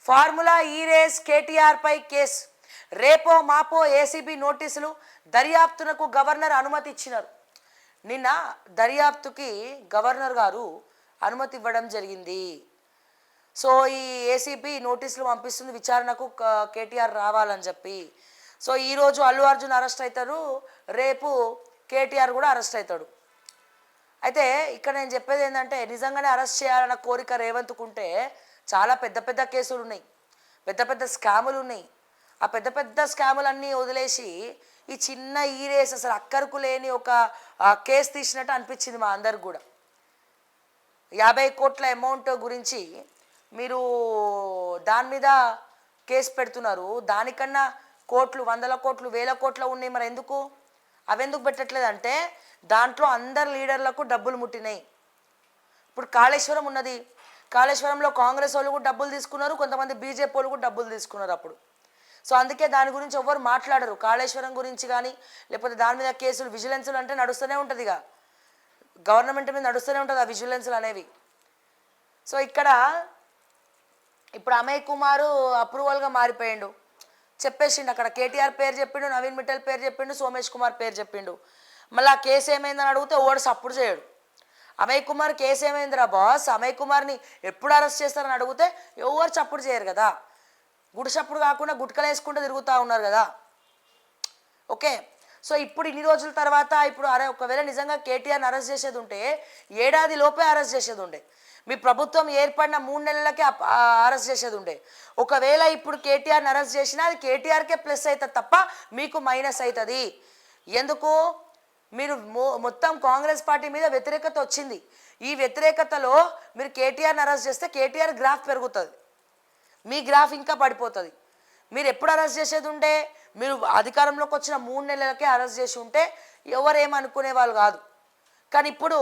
Formula ఈ race KTR పై case రేపో మాపో ఏసీబీ నోటీసులు దర్యాప్తునకు గవర్నర్ అనుమతి ఇచ్చినారు. నిన్న దర్యాప్తుకి గవర్నర్ గారు అనుమతి ఇవ్వడం జరిగింది. సో ఈ ఏసీబీ నోటీసులు పంపిస్తుంది విచారణకు కేటీఆర్ రావాలని చెప్పి. సో ఈరోజు అల్లు అర్జున్ అరెస్ట్ అవుతారు, రేపు కేటీఆర్ కూడా అరెస్ట్ అవుతాడు. అయితే ఇక్కడ నేను చెప్పేది ఏంటంటే నిజంగానే అరెస్ట్ చేయాలన్న కోరిక రేవంత్కుంటే చాలా పెద్ద పెద్ద కేసులు ఉన్నాయి, పెద్ద పెద్ద స్కాములు ఉన్నాయి. ఆ పెద్ద పెద్ద స్కాములన్నీ వదిలేసి ఈ చిన్న ఈ రేస్ అసలు అక్కరకు లేని ఒక కేసు తీసినట్టు అనిపించింది మా అందరికి కూడా. 50 కోట్ల అమౌంట్ గురించి మీరు దాని మీద కేసు పెడుతున్నారు, దానికన్నా కోట్లు, 100 కోట్లు, 1000 కోట్లు ఉన్నాయి. మరి ఎందుకు అవెందుకు పెట్టట్లేదంటే దాంట్లో అందరు లీడర్లకు డబ్బులు ముట్టినాయి. ఇప్పుడు కాళేశ్వరం ఉన్నది, కాళేశ్వరంలో కాంగ్రెస్ వాళ్ళు కూడా డబ్బులు తీసుకున్నారు, కొంతమంది బీజేపీ వాళ్ళు కూడా డబ్బులు తీసుకున్నారు అప్పుడు. సో అందుకే దాని గురించి ఎవ్వరు మాట్లాడరు. కాళేశ్వరం గురించి కానీ లేకపోతే దాని మీద కేసులు, విజిలెన్స్లు అంటే నడుస్తూనే ఉంటుంది, ఇక గవర్నమెంట్ మీద నడుస్తూనే ఉంటుంది ఆ విజిలెన్స్లు అనేవి. సో ఇక్కడ ఇప్పుడు అమయ్ కుమార్ అప్రూవల్గా మారిపోయిండు, చెప్పేసిండు. అక్కడ కేటీఆర్ పేరు చెప్పిండు, నవీన్ మిట్టల్ పేరు చెప్పిండు, సోమేష్ కుమార్ పేరు చెప్పిండు. మళ్ళీ ఆ కేసు ఏమైందని అడిగితే ఓడు సప్పుడు చేయడు. అమయ్ కుమార్ కేసు ఏమైందిరా బాస్, అమయ్ కుమార్ని ఎప్పుడు అరెస్ట్ చేస్తారని అడిగితే ఎవరు చప్పుడు చేయరు కదా, గుడిసప్పుడు కాకుండా గుట్కలు వేసుకుంటూ తిరుగుతూ ఉన్నారు కదా. ఓకే, సో ఇప్పుడు ఇన్ని రోజుల తర్వాత ఇప్పుడు ఒకవేళ నిజంగా కేటీఆర్ని అరెస్ట్ చేసేది ఉంటే ఏడాది లోపే అరెస్ట్ చేసేది ఉండే, మీ ప్రభుత్వం ఏర్పడిన 3 నెలలకే అరెస్ట్ చేసేది ఉండే. ఒకవేళ ఇప్పుడు కేటీఆర్ని అరెస్ట్ చేసినా అది కేటీఆర్కే ప్లస్ అవుతుంది తప్ప మీకు మైనస్ అవుతుంది. ఎందుకు, మీరు మొత్తం కాంగ్రెస్ పార్టీ మీద వ్యతిరేకత వచ్చింది. ఈ వ్యతిరేకతలో మీరు కేటీఆర్ని అరెస్ట్ చేస్తే కేటీఆర్ గ్రాఫ్ పెరుగుతుంది, మీ గ్రాఫ్ ఇంకా పడిపోతుంది. మీరు ఎప్పుడు అరెస్ట్ చేసేది ఉంటే మీరు అధికారంలోకి వచ్చిన 3 నెలలకే అరెస్ట్ చేసి ఉంటే ఎవరేమనుకునే వాళ్ళు కాదు. కానీ ఇప్పుడు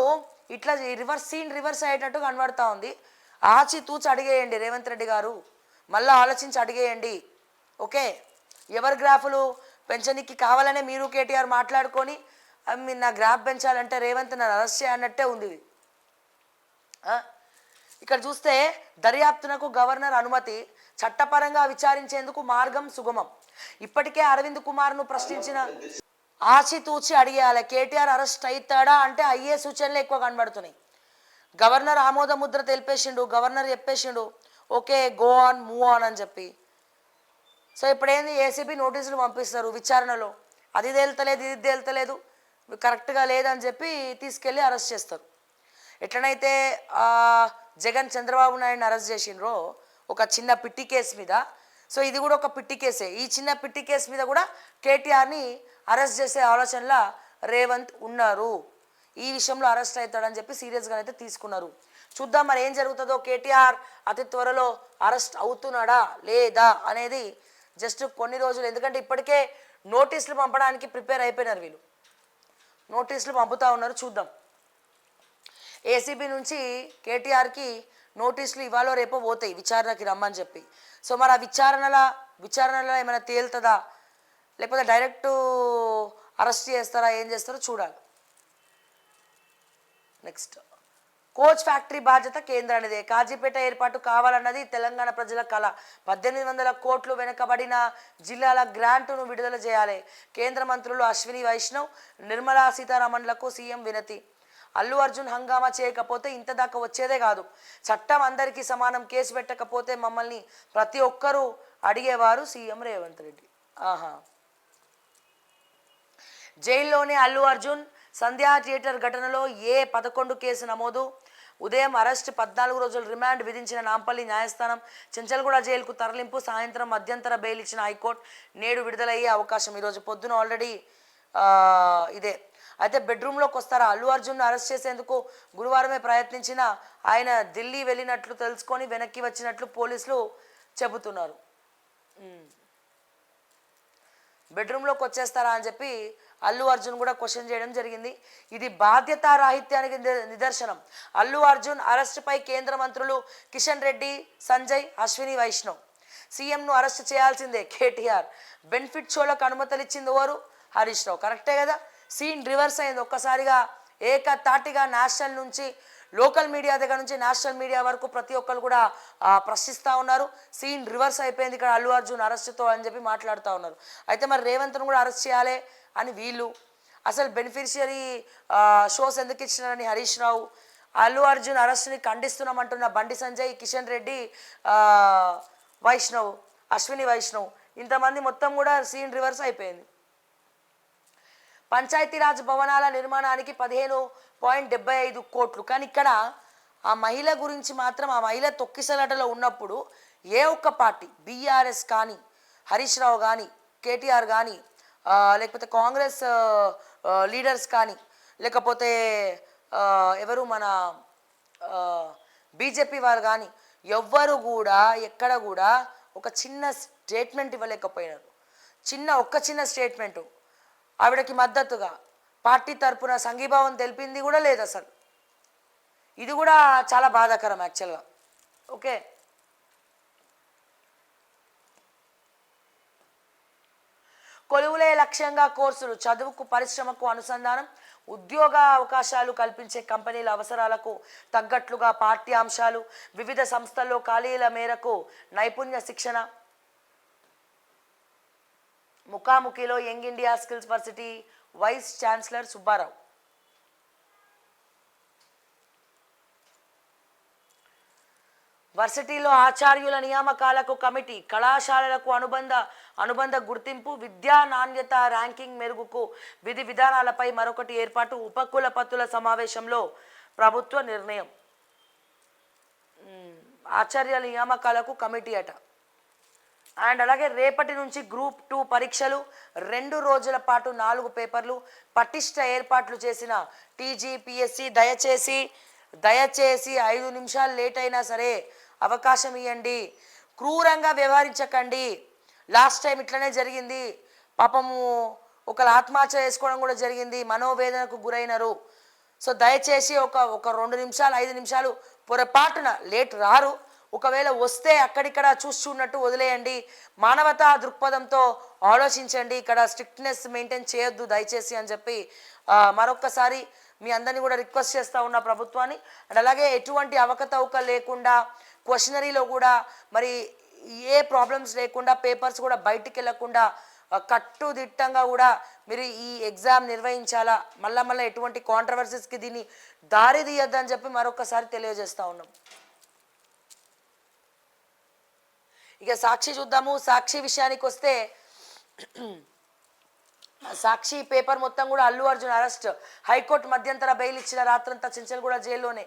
ఇట్లా రివర్స్ అయ్యేటట్టు కనబడతా ఉంది. ఆచితూచి అడిగేయండి రేవంత్ రెడ్డి గారు, మళ్ళీ ఆలోచించి అడిగేయండి. ఓకే, ఎవరి గ్రాఫులు పెంచనీకి కావాలనే మీరు కేటీఆర్ మాట్లాడుకొని మీరు నా గ్రాఫ్ పెంచాలంటే రేవంత్ నన్ను అరెస్ట్ చేయన్నట్టే ఉంది. ఇక్కడ చూస్తే దర్యాప్తునకు గవర్నర్ అనుమతి, చట్టపరంగా విచారించేందుకు మార్గం సుగమం. ఇప్పటికే అరవింద్ కుమార్ను ప్రశ్నించిన ఆచితూచి అడిగేయాలి. కేటీఆర్ అరెస్ట్ అవుతాడా అంటే అయ్యే సూచనలు ఎక్కువ కనబడుతున్నాయి. గవర్నర్ ఆమోద ముద్ర తెలిపేసిండు, గవర్నర్ చెప్పేసిండు okay go on move on అని చెప్పి. సో ఇప్పుడేంది ఏసీబీ నోటీసులు పంపిస్తారు విచారణలో, అది తేల్తలేదు ఇది తేల్తలేదు కరెక్ట్గా లేదని చెప్పి తీసుకెళ్ళి అరెస్ట్ చేస్తారు. ఎట్లనైతే జగన్ చంద్రబాబు నాయుడుని అరెస్ట్ చేసిండ్రో ఒక చిన్న పిట్టి కేసు మీద, సో ఇది కూడా ఒక పిట్టి కేసే. ఈ చిన్న పిట్టి కేసు మీద కూడా కేటీఆర్ని అరెస్ట్ చేసే ఆలోచనలో రేవంత్ ఉన్నారు. ఈ విషయంలో అరెస్ట్ అవుతాడని చెప్పి సీరియస్గా అయితే తీసుకున్నారు. చూద్దాం మరి ఏం జరుగుతుందో. కేటీఆర్ అతి త్వరలో అరెస్ట్ అవుతున్నాడా లేదా అనేది జస్ట్ కొన్ని రోజులు, ఎందుకంటే ఇప్పటికే నోటీసులు పంపడానికి ప్రిపేర్ అయిపోయినారు వీళ్ళు, నోటీసులు పంపుతా ఉన్నారు. చూద్దాం, ఏసీబీ నుంచి కేటీఆర్కి నోటీసులు ఇవాళ రేపో పోతాయి విచారణకి రమ్మని చెప్పి. సో మరి ఆ విచారణలో ఏమైనా తేలుతుందా లేకపోతే డైరెక్ట్ అరెస్ట్ చేస్తారా, ఏం చేస్తారో చూడాలి. నెక్స్ట్, కోచ్ ఫ్యాక్టరీ బాధ్యత కేంద్రానిదే, కాజీపేట ఏర్పాటు కావాలన్నది తెలంగాణ ప్రజల కళ. 1800 కోట్లు వెనుకబడిన జిల్లాల గ్రాంటును విడుదల చేయాలి. కేంద్ర మంత్రులు అశ్విని వైష్ణవ్, నిర్మలా సీతారామన్లకు సీఎం వినతి. అల్లు అర్జున్ హంగామా చేయకపోతే ఇంత దాకా వచ్చేదే కాదు, చట్టం అందరికీ సమానం, కేసు పెట్టకపోతే మమ్మల్ని ప్రతి ఒక్కరూ అడిగేవారు సీఎం రేవంత్ రెడ్డి. జైల్లోనే అల్లు అర్జున్, సంధ్యా థియేటర్ ఘటనలో 11 కేసు నమోదు. ఉదయం అరెస్ట్, 14 రోజులు రిమాండ్ విధించిన నాంపల్లి న్యాయస్థానం. చెంచల్గూడ జైలుకు తరలింపు, సాయంత్రం మధ్యంతర బెయిల్ ఇచ్చిన హైకోర్టు. నేడు విడుదలయ్యే అవకాశం. ఈరోజు పొద్దున ఆల్రెడీ ఇదే. అయితే బెడ్రూమ్లోకి వస్తారా, అల్లు అర్జున్ను అరెస్ట్ చేసేందుకు గురువారమే ప్రయత్నించిన ఆయన ఢిల్లీ వెళ్ళినట్లు తెలుసుకొని వెనక్కి వచ్చినట్లు పోలీసులు చెబుతున్నారు. బెడ్రూమ్లోకి వచ్చేస్తారా అని చెప్పి అల్లు అర్జున్ కూడా క్వశ్చన్ చేయడం జరిగింది. ఇది బాధ్యతారాహిత్యానికి నిదర్శనం. అల్లు అర్జున్ అరెస్టుపై కేంద్ర మంత్రులు కిషన్ రెడ్డి, సంజయ్, అశ్విని వైష్ణవ్. సీఎంను అరెస్ట్ చేయాల్సిందే కేటీఆర్. బెనిఫిట్ షోలకు అనుమతులు ఇచ్చింది ఎవరు, హరీష్ రావు. కరెక్టే కదా, సీన్ రివర్స్ అయింది ఒక్కసారిగా. ఏకతాటిగా నేషనల్ నుంచి లోకల్ మీడియా దగ్గర నుంచి నేషనల్ మీడియా వరకు ప్రతి ఒక్కరు కూడా ప్రశ్నిస్తూ ఉన్నారు. సీన్ రివర్స్ అయిపోయింది ఇక్కడ అల్లు అర్జున్ అరెస్ట్తో అని చెప్పి మాట్లాడుతూ ఉన్నారు. అయితే మరి రేవంత్ను కూడా అరెస్ట్ చేయాలి అని వీళ్ళు, అసలు బెనిఫిషియరీ షోస్ ఎందుకు ఇచ్చినారని హరీష్ రావు, అల్లు అర్జున్ అరెస్ట్ని ఖండిస్తున్నామంటున్న బండి సంజయ్, కిషన్ రెడ్డి, వైష్ణవ్, అశ్విని వైష్ణవ్, ఇంతమంది మొత్తం కూడా సీన్ రివర్స్ అయిపోయింది. పంచాయతీరాజ్ భవనాల నిర్మాణానికి 15.75 కోట్లు. కానీ ఇక్కడ ఆ మహిళ గురించి మాత్రం, ఆ మహిళ తొక్కిసలాటలో ఉన్నప్పుడు ఏ ఒక్క పార్టీ, బీఆర్ఎస్ కానీ, హరీష్ రావు కానీ, కేటీఆర్ కానీ, లేకపోతే కాంగ్రెస్ లీడర్స్ కానీ, లేకపోతే ఎవరు మన బీజేపీ వారు కానీ ఎవ్వరు కూడా ఎక్కడ కూడా ఒక చిన్న స్టేట్మెంట్ ఇవ్వలేకపోయినారు. ఒక్క చిన్న స్టేట్మెంటు ఆవిడకి మద్దతుగా పార్టీ తరపున సంఘీభావం తెలిపింది కూడా లేదు అసలు. ఇది కూడా చాలా బాధాకరం యాక్చువల్గా. ఓకే, కొలువులే లక్ష్యంగా కోర్సులు, చదువుకు పరిశ్రమకు అనుసంధానం, ఉద్యోగ అవకాశాలు కల్పించే కంపెనీల అవసరాలకు తగ్గట్లుగా పాఠ్యాంశాలు, వివిధ సంస్థల్లో ఖాళీల మేరకు నైపుణ్య శిక్షణ. ముఖాముఖిలో young India skills varsity vice chancellor Subbarao. వర్సిటీలో ఆచార్యుల నియామకాలకు కమిటీ, కళాశాలలకు అనుబంధ గుర్తింపు, విద్యా నాణ్యత ర్యాంకింగ్ మెరుగుకు విధి విధానాలపై మరొకటి ఏర్పాటు. ఉపకులపతుల సమావేశంలో ప్రభుత్వ నిర్ణయం. ఆచార్యుల నియామకాలకు కమిటీ అట. అండ్ అలాగే రేపటి నుంచి గ్రూప్ 2 పరీక్షలు, 2 రోజుల పాటు 4 పేపర్లు, పటిష్ట ఏర్పాట్లు చేసిన టీజీపీఎస్సీ. దయచేసి 5 నిమిషాలు లేట్ అయినా సరే అవకాశం ఇవ్వండి, క్రూరంగా వ్యవహరించకండి. లాస్ట్ టైం ఇట్లనే జరిగింది, పాపము ఒకరు ఆత్మహత్య చేసుకోవడం కూడా జరిగింది, మనోవేదనకు గురైనరు. సో దయచేసి ఒక 2 నిమిషాలు 5 నిమిషాలు పొరపాటున లేట్ రారు. ఒకవేళ వస్తే అక్కడిక్కడ చూస్తున్నట్టు వదిలేయండి. మానవతా దృక్పథంతో ఆలోచించండి, ఇక్కడ స్ట్రిక్ట్నెస్ మెయింటైన్ చేయొద్దు దయచేసి అని చెప్పి మరొక్కసారి మీ అందరినీ కూడా రిక్వెస్ట్ చేస్తూ ఉన్న ప్రభుత్వాన్ని. అండ్ అలాగే ఎటువంటి అవకతవక లేకుండా, క్వశ్చనరీలో కూడా మరి ఏ ప్రాబ్లమ్స్ లేకుండా, పేపర్స్ కూడా బయటికి వెళ్ళకుండా కట్టుదిట్టంగా కూడా మీరు ఈ ఎగ్జామ్ నిర్వహించాలా. మళ్ళీ ఎటువంటి కాంట్రవర్సీస్కి దీన్ని దారి తీయొద్దని చెప్పి మరొకసారి తెలియజేస్తూ ఉన్నాం. ఇక సాక్షి చూద్దాము. సాక్షి విషయానికి వస్తే సాక్షి పేపర్ మొత్తం కూడా అల్లు అర్జున్ అరెస్ట్, హైకోర్టు మధ్యంతర బెయిల్ ఇచ్చిన రాత్రంతా చెంచల్గూడ జైల్లోనే.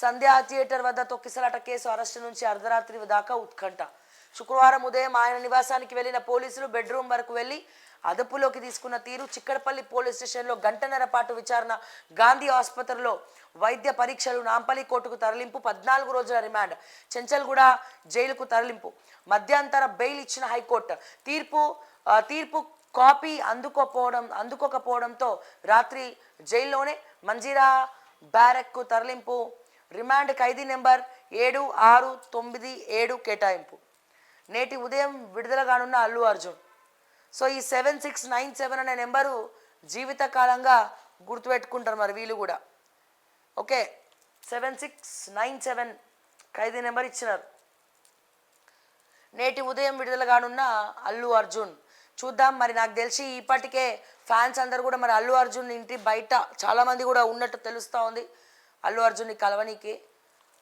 సంధ్యా థియేటర్ వద్ద తొక్కిసలాట కేసు, అరెస్టు నుంచి అర్ధరాత్రి దాకా ఉత్కంఠ. శుక్రవారం ఉదయం ఆయన నివాసానికి వెళ్లిన పోలీసులు బెడ్రూమ్ వరకు వెళ్లి అదుపులోకి తీసుకున్న తీరు. చిక్కడపల్లి పోలీస్ స్టేషన్లో గంటన్నర పాటు విచారణ, గాంధీ ఆసుపత్రిలో వైద్య పరీక్షలు, నాంపల్లి కోర్టుకు తరలింపు, 14 రోజుల రిమాండ్, చెంచల్గూడ జైలుకు తరలింపు. మధ్యంతర బెయిల్ ఇచ్చిన హైకోర్టు. తీర్పు కాపీ అందుకోకపోవడంతో రాత్రి జైల్లోనే మంజీరా బ్యారెక్కు తరలింపు. రిమాండ్ ఖైదీ నెంబర్ 7697 కేటాయింపు. నేటి ఉదయం విడుదల కానున్న అల్లు అర్జున్. సో ఈ 7697 అనే నెంబరు జీవితకాలంగా గుర్తుపెట్టుకుంటారు మరి వీళ్ళు కూడా. ఓకే, 7697 ఖైదీ నెంబర్ ఇచ్చినారు. నేటి ఉదయం విడుదల కానున్న అల్లు అర్జున్. చూద్దాం మరి. నాకు తెలిసి ఇప్పటికే ఫ్యాన్స్ అందరు కూడా మరి అల్లు అర్జున్ ఇంటి బయట చాలామంది కూడా ఉన్నట్టు తెలుస్తూ ఉంది. అల్లు అర్జున్ని కలవనికి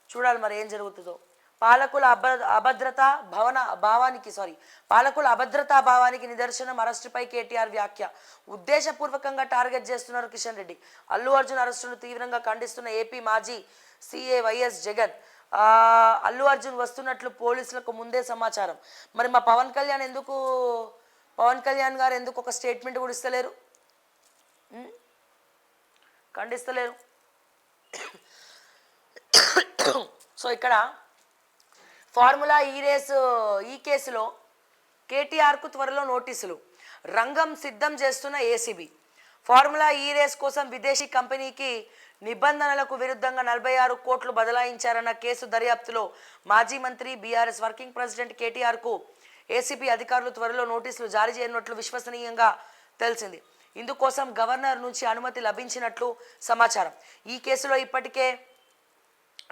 చూడాలి మరి ఏం జరుగుతుందో. పాలకుల అభద్రతా భావానికి నిదర్శనం అరెస్టుపై కేటీఆర్ వ్యాఖ్య. ఉద్దేశపూర్వకంగా టార్గెట్ చేస్తున్నారు కిషన్ రెడ్డి. అల్లు అర్జున్ అరెస్టును తీవ్రంగా ఖండిస్తున్న ఏపీ మాజీ సీఏ వైఎస్ జగన్. అల్లు అర్జున్ వస్తున్నట్లు పోలీసులకు ముందే సమాచారం. మరి మా పవన్ కళ్యాణ్ గారు ఎందుకు ఒక స్టేట్మెంట్ కూడా ఇస్తలేరు, ఖండిస్తలేరు? సో ఇక్కడ ఫార్ములా ఈ కేసులో కేటీఆర్కు త్వరలో నోటీసులు. రంగం సిద్ధం చేస్తున్న ఏసీబీ. ఫార్ములా ఈ రేస్ కోసం విదేశీ కంపెనీకి నిబంధనలకు విరుద్ధంగా 46 కోట్లు బదలాయించారన్న కేసు దర్యాప్తులో మాజీ మంత్రి, బీఆర్ఎస్ వర్కింగ్ ప్రెసిడెంట్ కేటీఆర్కు ఏసీబీ అధికారులు త్వరలో నోటీసులు జారీ చేయనున్నట్లు విశ్వసనీయంగా తెలిసింది. ఇందుకోసం గవర్నర్ నుంచి అనుమతి లభించినట్లు సమాచారం. ఈ కేసులో ఇప్పటికే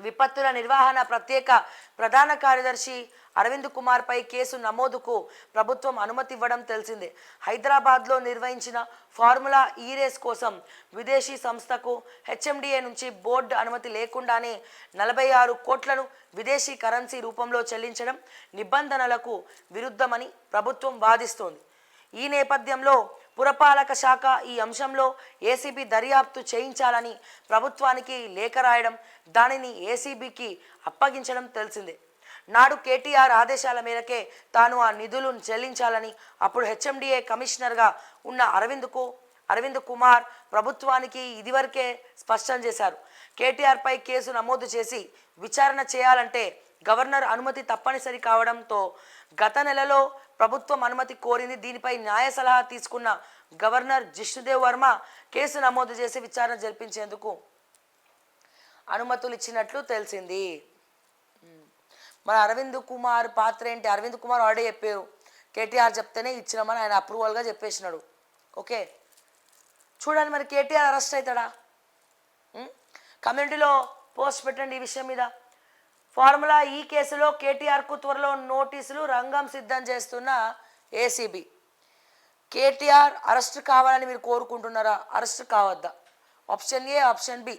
విపత్తుల నిర్వహణ ప్రత్యేక ప్రధాన కార్యదర్శి అరవింద్ కుమార్పై కేసు నమోదుకు ప్రభుత్వం అనుమతి ఇవ్వడం తెలిసిందే. హైదరాబాద్లో నిర్వహించిన ఫార్ములా ఈ రేస్ కోసం విదేశీ సంస్థకు హెచ్ఎండిఏ నుంచి బోర్డు అనుమతి లేకుండానే 46 కోట్లను విదేశీ కరెన్సీ రూపంలో చెల్లించడం నిబంధనలకు విరుద్ధమని ప్రభుత్వం వాదిస్తోంది. ఈ నేపథ్యంలో పురపాలక శాఖ ఈ అంశంలో ఏసీబీ దర్యాప్తు చేయించాలని ప్రభుత్వానికి లేఖ రాయడం, దానిని ఏసీబీకి అప్పగించడం తెలిసిందే. నాడు కేటీఆర్ ఆదేశాల మేరకే తాను ఆ నిధులను చెల్లించాలని అప్పుడు హెచ్ఎండిఏ కమిషనర్గా ఉన్న అరవింద్ కుమార్ ప్రభుత్వానికి ఇదివరకే స్పష్టం చేశారు. కేటీఆర్పై కేసు నమోదు చేసి విచారణ చేయాలంటే గవర్నర్ అనుమతి తప్పనిసరి కావడంతో గత నెలలో ప్రభుత్వం అనుమతి కోరింది. దీనిపై న్యాయ సలహా తీసుకున్న గవర్నర్ జిష్ణుదేవ్ వర్మ కేసు నమోదు చేసి విచారణ జరిపించేందుకు అనుమతులు ఇచ్చినట్లు తెలిసింది. మరి అరవింద్ కుమార్ పాత్ర ఏంటి? అరవింద్ కుమార్ ఆల్రెడీ చెప్పారు, కేటీఆర్ చెప్తేనే ఇచ్చినామని ఆయన అప్రూవల్గా చెప్పేసినాడు. ఓకే, చూడండి మరి కేటీఆర్ అరెస్ట్ అవుతాడా? కమ్యూనిటీలో పోస్ట్ పెట్టండి ఈ విషయం మీద. ఫార్ములా ఈ కేసులో కేటీఆర్కు త్వరలో నోటీసులు, రంగం సిద్ధం చేస్తున్న ఏసీబీ. కేటీఆర్ అరెస్ట్ కావాలని మీరు కోరుకుంటున్నారా? అరెస్ట్ కావద్దా? Option A, option B.